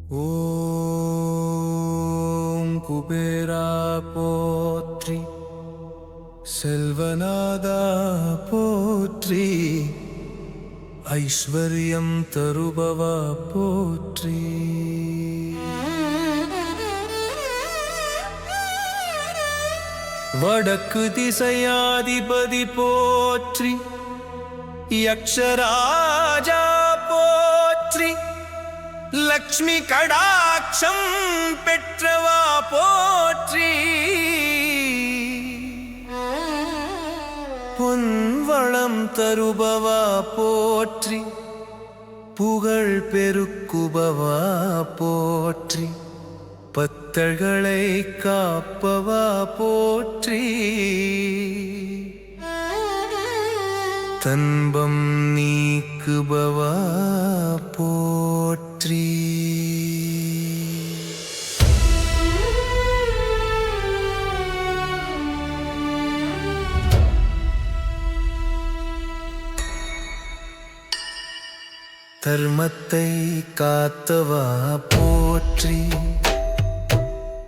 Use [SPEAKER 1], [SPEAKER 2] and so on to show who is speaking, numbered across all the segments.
[SPEAKER 1] ஓம் குபேரா போற்றி, செல்வநாதா போற்றி, ஐஸ்வர்யம் தருபவா போற்றி. வடக்கு திசையாதிபதி போற்றி, யக்ஷராஜா போற்றி, லக்ஷ்மி கடாட்சம் பெற்றவா போற்றி, பொன்வளம் தருபவா போற்றி, புகழ் பெருக்குபவா போற்றி, பத்தர்களை காப்பவா போற்றி, தன்பம் நீக்குபவா போற்றி. தர்மத்தை காத்தவா போற்றி,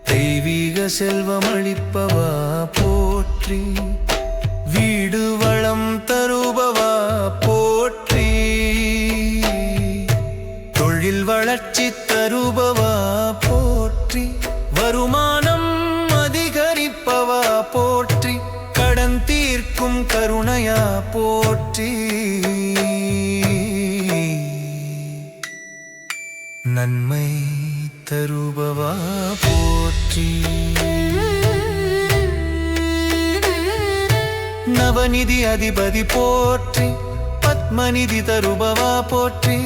[SPEAKER 1] தெய்வீக செல்வமளிப்பவா போற்றி, வீடு வளம் தருபவா போற்றி, தொழில் வளர்ச்சி தருபவா போற்றி, வருமானம் அதிகரிப்பவா போற்றி, கடன் தீர்க்கும் கருணையா போற்றி, நன்மை தருபவா போற்றி, நவநிதி அதிபதி போற்றி, பத்மநிதி தருபவா போற்றி,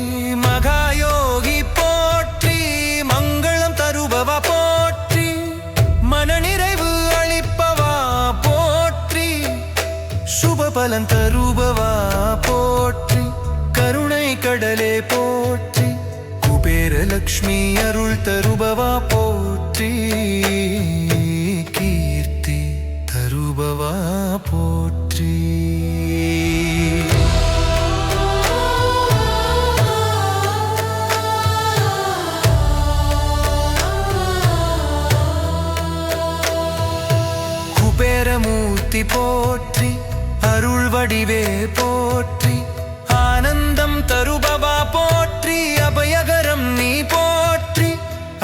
[SPEAKER 1] மகாயோகி போற்றி, மங்களம் தருபவா போற்றி, மனநிறைவு அளிப்பவா போற்றி, சுபபலன் தருபவா போற்றி, கருணை கடலே போற்றி, குபேரலக்ஷ்மி அருள் தருபவா போற்றி, கீர்த்தி தருபவா போற்றி. குபேரமூர்த்தி போற்றி, அருள் வடிவே போற்றி, ஆனந்தம் தருபவா போற்றி, அபயகரம் நீ போற்றி,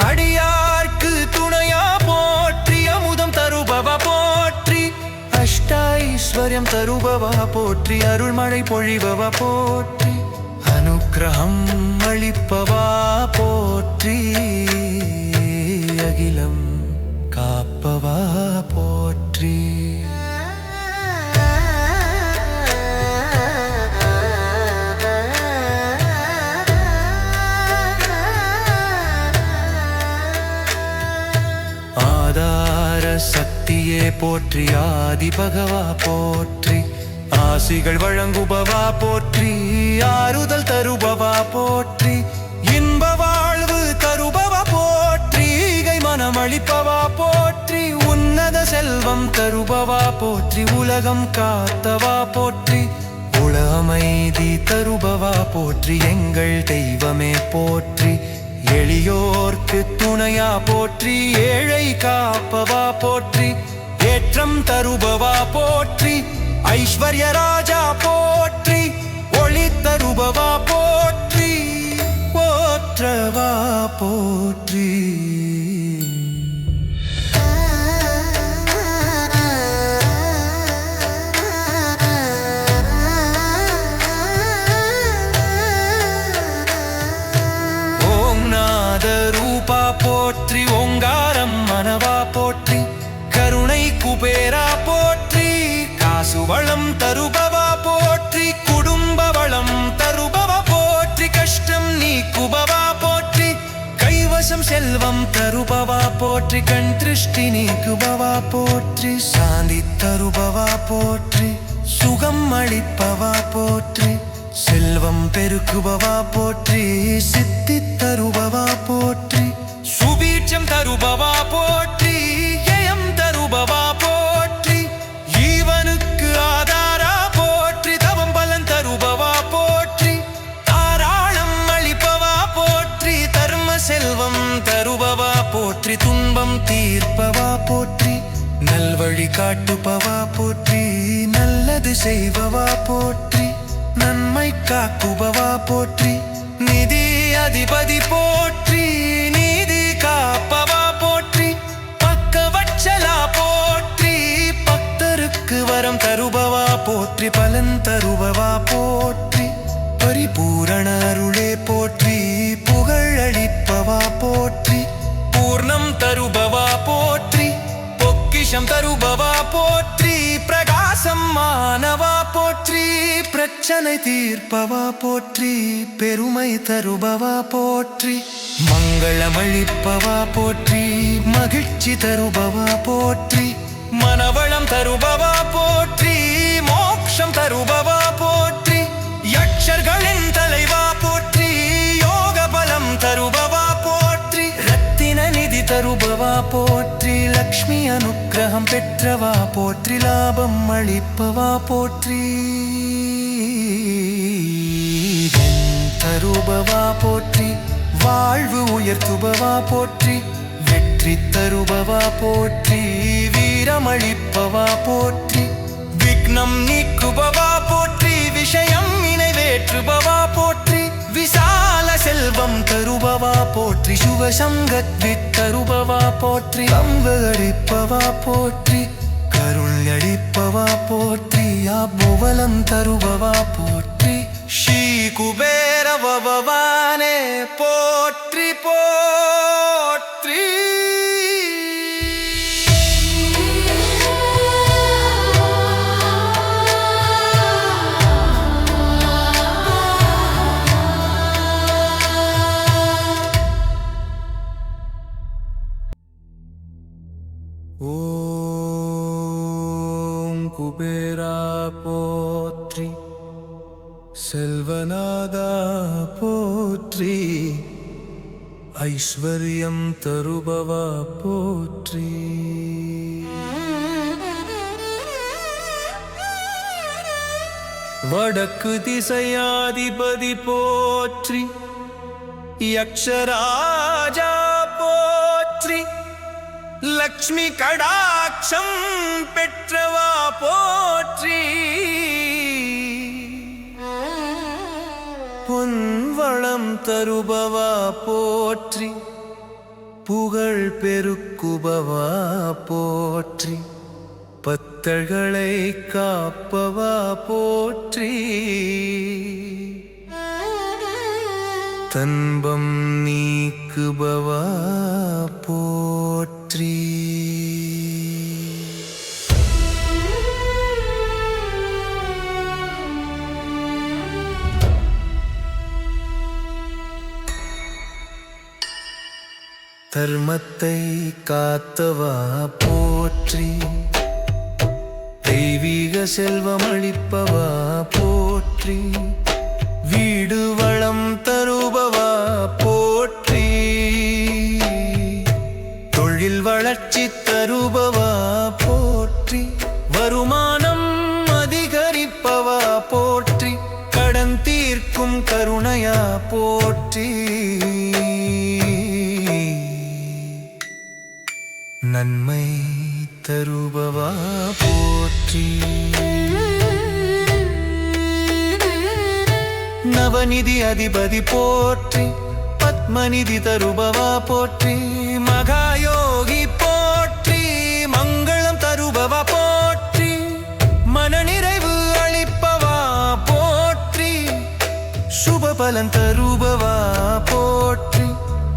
[SPEAKER 1] அடியார்க்கு துணையா போற்றி, அமுதம் தருபவா போற்றி, அஷ்டைஸ்வர்யம் தருபவா போற்றி, அருள்மழை பொழிபவா போற்றி, அனுக்கிரகம் அளிப்பவா போற்றி, அகிலம் காப்பவா போற்றி. சக்தியே போற்றி, ஆதி பகவா போற்றி, ஆசிகள் வழங்குபவா போற்றி, ஆறுதல் தருபவா போற்றி, இன்ப வாழ்வு தருபவா போற்றி, ஈகை மனம் அளிப்பவா போற்றி, உன்னத செல்வம் தருபவா போற்றி, உலகம் காத்தவா போற்றி, உல அமைதி தருபவா போற்றி, எங்கள் தெய்வமே போற்றி, எளியோர்க்கு துணையா போற்றி, ஏழை காப்பவா போற்றி, ஏற்றம் தருபவா போற்றி, ஐஸ்வர்ய ராஜா போற்றி, ஒளி தருபவா போற்றி, போற்றவா போற்றி. ரூபா போற்றி, ஓங்காரம் மனவா போற்றி, கருணை குபேரா போற்றி, காசு வளம் தருபவா போற்றி, குடும்ப வளம் தருபவா போற்றி, கஷ்டம் நீக்குபவா போற்றி, கைவசம் செல்வம் தருபவா போற்றி, கண் திருஷ்டி நீக்குபவா போற்றி, சாந்தி தருபவா போற்றி, சுகம் அளிப்பவா போற்றி, செல்வம் பெருக்குபவா போற்றி, சித்தி தருபவா போற்றி, சுபீட்சம் தருபவா போற்றி, ஜெயம் தருபவா போற்றி, ஈவனுக்கு ஆதாரா போற்றி, தவம் பலன் தருபவா போற்றி, தாராளம் அளிப்பவா போற்றி, தர்ம செல்வம் போற்றி துன்பம் தீர்ப்பவா போற்றி நல்வழி காட்டுபவா போற்றி நல்லது செய்பவா போற்றி நன்மை காக்குபவா போற்றி நிதி அதிபதி போற்றி நீதி காப்பவா போற்றி பக்கவச்சலா போற்றி பக்தருக்கு வரம் தருபவா போற்றி பலன் தருபவா போற்றி பரிபூரண அருளே போற்றி புகழ் அளிப்பவா போற்றி பூர்ணம் தருபவா போற்றி பொக்கிஷம் தருபவா போற்றி பிரகாசம் மானவா போற்றி பிரச்சனை தீர்ப்பவா போற்றி பெருமை தருபவா போற்றி மங்களமளிப்பவா போற்றி மகிழ்ச்சி தருபவா போற்றி மனவளம் தருபவா போற்றி மோட்சம் தருபவா போற்றி யக்ஷர்களின் தலைவா போற்றி யோக பலம் தருபவா போற்றி ரத்தின நிதி தருபவா போற்றி லக்ஷ்மி அனுக்கிரகம் பெற்றவா போற்றி லாபம் அளிப்பவா போற்றி தருபவா போற்றி வாழ்வு உயர்த்துபவா போற்றி வெற்றி தருபவா போற்றி வீரமளிப்பவா போற்றி விக்னம் நீக்குபவா போற்றி விஷயம் நிறைவேற்றுபவா போற்றி விசால செல்வம் தருபவா போற்றி சுவசங்கத் தருபவா போற்றி அம்பளிப்பவா போற்றி கருள் அளிப்பவா போற்றி அபுவலம் தருபவா போற்றி ஸ்ரீ குபேர பகவானே போற்றி போற்றி ஓம் குபேரா போற்றி செல்வநாதா போற்றி ஐஸ்வர்யம் தருபவா போற்றி வடக்கு திசையாதிபதி போற்றி யக்ஷராஜா போற்றி லக்ஷ்மி கடாட்சம் பெற்றவா போற்றி பொன்வளம் தருபவா போற்றி புகழ் பெருக்குபவா போற்றி பத்தர்களை காப்பவா போற்றி தன்பம் நீக்குபவா போற்றி தர்மத்தை காத்தவா போற்றி தெய்வீக செல்வம் அளிப்பவா போற்றி வீடு வளம் தருபவா போற்றி தொழில் வளர்ச்சி தருபவா போற்றி வருமானம் அதிகரிப்பவா போற்றி கடன் தீர்க்கும் கருணையா போற்றி நன்மை தருபவா போற்றி நவநிதி அதிபதி போற்றி பத்மநிதி தருபவா போற்றி மகாயோகி போற்றி மங்களம் தருபவா போற்றி மனநிறைவு அளிப்பவா போற்றி சுபபலன் தருபவா போற்றி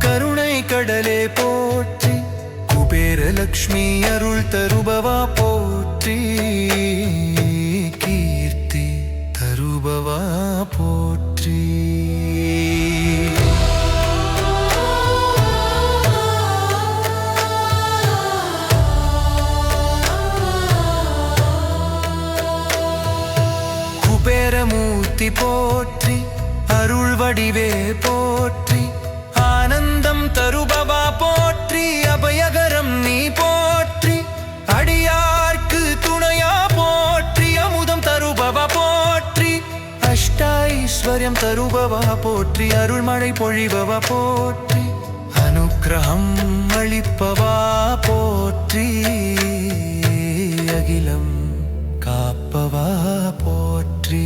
[SPEAKER 1] கருணை கடலே போற்றி குபேரலக்ஷ்மி அருள் தருபவா போற்றி கீர்த்தி தருபவா போற்றி குபேரமூர்த்தி போற்றி அருள் வடிவே போற்றி ஆனந்தம் தருபவா போற்றி அபயகரம் நீ போற்றி அடியார்க்கு துணையா போற்றி அமுதம் தருபவா போற்றி அஷ்டைஸ்வர்யம் தருபவா போற்றி அருள்மழை பொழிபவா போற்றி அனுக்கிரகம் அனுக்கிரகம் அளிப்பவா போற்றி அகிலம் காப்பவா போற்றி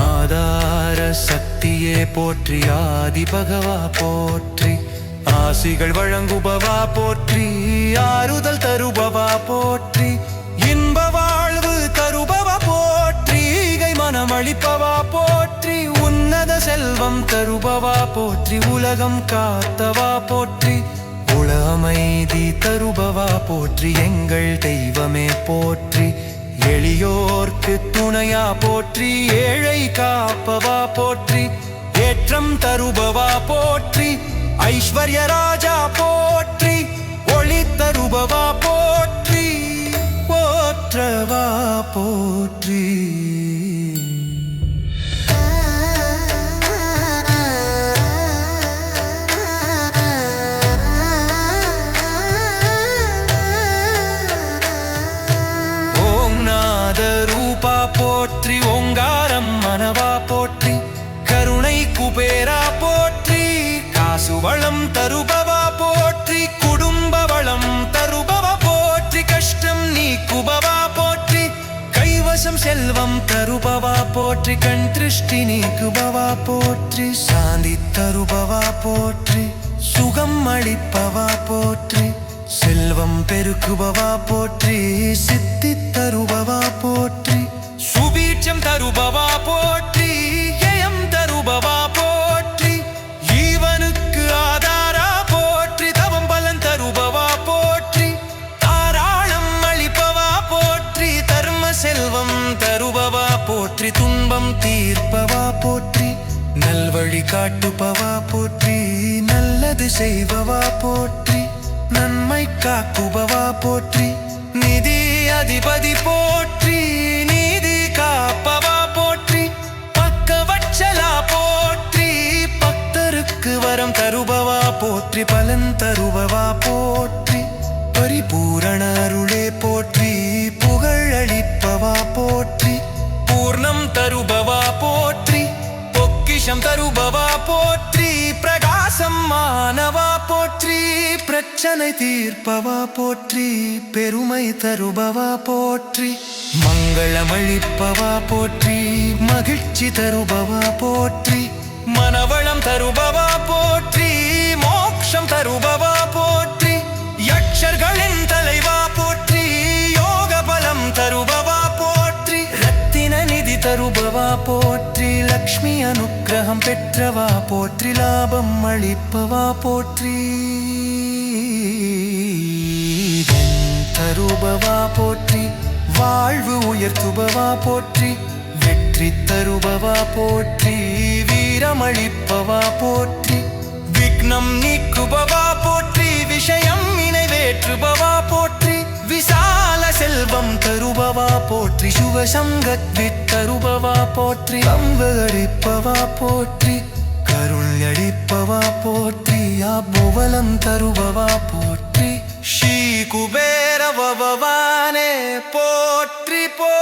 [SPEAKER 1] ஆதார சக்தியே போற்றி ஆதி பகவா போற்றி ஆசிகள் வழங்குபவா போற்றி ஆறுதல் தருபவா போற்றி இன்ப வாழ்வு தருபவா போற்றி ஈகை மனமளிப்பவா போற்றி உன்னத செல்வம் தருபவா போற்றி உலகம் காத்தவா போற்றி உல அமைதி தருபவா போற்றி எங்கள் தெய்வமே போற்றி எளியோர்க்கு துணையா போற்றி ஏழை காப்பவா போற்றி ஏற்றம் தருபவா போற்றி ஐஸ்வர்ய ராஜா போற்றி ஒளி தருபவா போற்றி போற்றவா போற்றி ஓம் நாத ரூபா போற்றி ஓங்காரம் மனவா போற்றி கருணை குபேரா போற்றி காசு வளம் தருபவா போற்றி குடும்ப வளம் தருபவா போற்றி கஷ்டம் நீக்குபவா போற்றி கைவசம் செல்வம் தருபவா போற்றி கண் திருஷ்டி நீக்குபவா போற்றி சாந்தி தருபவா போற்றி சுகம் அளிப்பவா போற்றி செல்வம் பெருக்குபவா போற்றி சித்தி தருபவா போற்றி சுபீட்சம் தருபவா போற்றி ஜெயம் தருபவா போற்றி ஜீவனுக்கு ஆதாரா போற்றி தவம் பலன் தருபவா போற்றி தாராளம் அளிப்பவா போற்றி தர்ம செல்வம் தருபவா போற்றி துன்பம் தீர்ப்பவா போற்றி நல்வழி காட்டுபவா போற்றி நல்லது செய்பவா போற்றி நன்மை காக்குபவா போற்றி நிதி அதிபதி போற்றி நீதி காப்பவா போற்றி பக்கவச்சலா போற்றி பக்தருக்கு வரம் தருபவா போற்றி பலன் தருபவா போற்றி பரிபூரண அருளே போற்றி புகழ் அளிப்பவா போற்றி பூர்ணம் தருபவா போற்றி பொக்கிஷம் தருபவா போற்றி பிரகாசம் மானவா போற்றி பிரச்சனை தீர்ப்பவா போற்றி பெருமை தருபவா போற்றி மங்களமளிப்பவா போற்றி மகிழ்ச்சி தருபவா போற்றி மனவளம் தருபவா போற்றி மோட்சம் தருபவா போற்றி யக்ஷர்களின் தலைவா போற்றி யோக பலம் தருபவா போற்றி ரத்தின நிதி தருபவா போற்றி லக்ஷ்மி அனுக்கிரகம் பெற்றவா போற்றி லாபம் அளிப்பவா போற்றி தருபவா போற்றி வாழ்வு உயர்த்துபவா போற்றி வெற்றி தருபவா போற்றி வீரமளிப்பவா போற்றி விக்னம் நீக்குபவா போற்றி விஷயம் நிறைவேற்றுபவா போற்றி விசால செல்வம் தருபவா போற்றி சுகசங்கத் வித்தருபவா போற்றி அம்பளிப்பவா போற்றி கருள்யளிப்பவா போற்றி அபுவலம் தருபவா போற்றி ஸ்ரீ குபேர பகவானே போற்றி போ